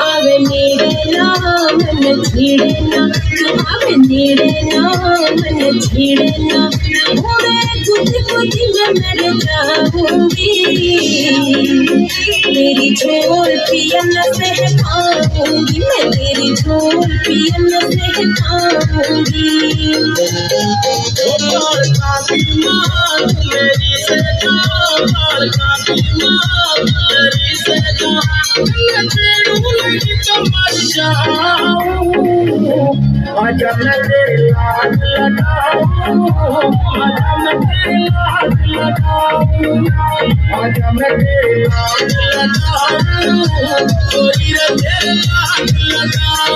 आवे नीड़ना मन छीड़ना, आवे नीड़ना मन छीड़ना, होवे कुछ कुछ में मर जाऊंगी, तेरी झोल पियन से पाऊंगी, मैं तेरी झोल पियन से पाऊंगी। मेरी से आजा मैं तेरे लाड लगाऊं, आजा मैं तेरे लाड लगाऊं, आजा मैं तेरे लाड लगाऊं, चोरी रे तेरे लाड लगाऊं।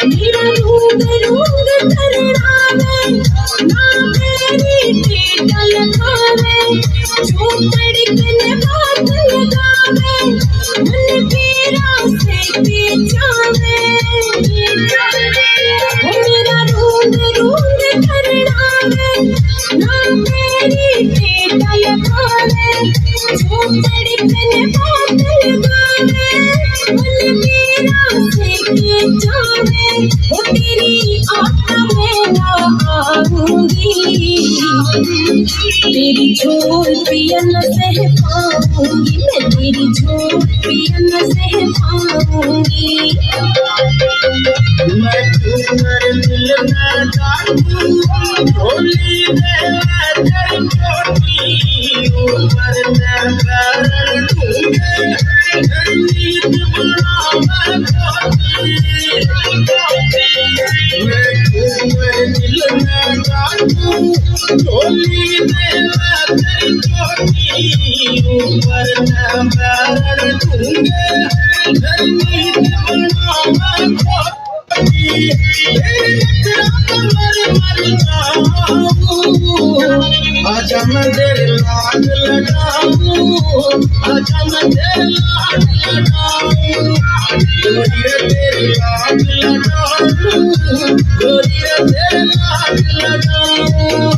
मेरा रूंग रूंग करनावे, ना मेरी टेटल खावे, जो तड़कने बात लगावे, मन तेरा से बेचावे। मेरा रूंग रूंग करनावे, ना मेरी टेटल खावे, जो तड़कने बात लगावे, मन तेरा से बेचावे। वो तेरी आत्मा में ना आऊंगी, तेरी झोल पियन से पाऊंगी, मैं तेरी झोल पियन से पाऊंगी। मैं तुम्हारे दिल में डालूं, ढोली में तेरी चोटी, ऊपर मैं पैर दूंगे, नींद बनावे कोटी। मैं तुम्हारे दिल में डालूं, ढोली में तेरी चोटी, ऊपर मैं पैर दूंगे, नींद बनावे कोटी। आजा मैं तेरे लाड लगाऊं, आजा मैं तेरे लाड लगाऊं, गोरी रे तेरे लाड लगाऊं, गोरी रे तेरे लाड लगाऊं।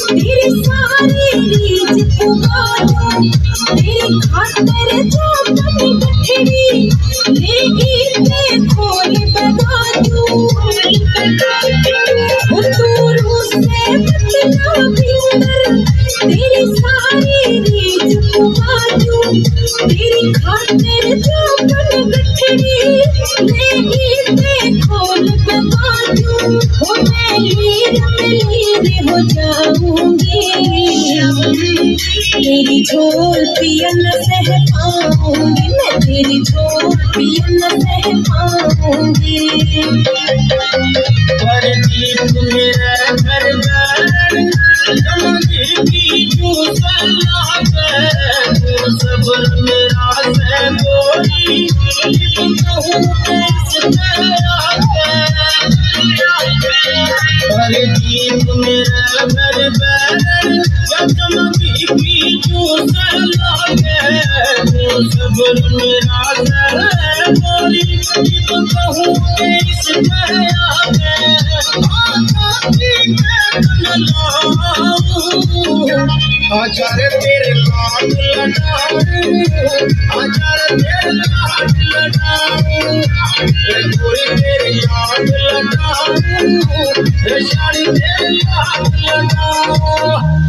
तेरी सारी रीझ पुकारूं, तेरी खातिर जो कभी गठड़ी, ले इसे खोल बना दूं। दूर मुझसे बचना भीतर, तेरी सारी रीझ पुकारूं, तेरी खातिर जो कभी गठड़ी, ले इसे खोल बना दूं। हो मैं लीर हो जाऊंगी, तेरी झोल पियन से पाऊंगी, मैं तेरी झोल पियन से पाऊंगी। दीप मेरा घर बैर, चमकी की चूसला तू सब्र मेरा से बोली, कहूँ कैसे दीप मेरा घर बैर, चमकी की चूसला तू सब्र मेरा से बोली, कहूँ कैसे आजा रे तेरे लाड लगाऊं, आजा रे तेरे लाड लगाऊं, गोरी तेरे लाड लगाऊं, शाड़ी तेरे लाड लगाऊं।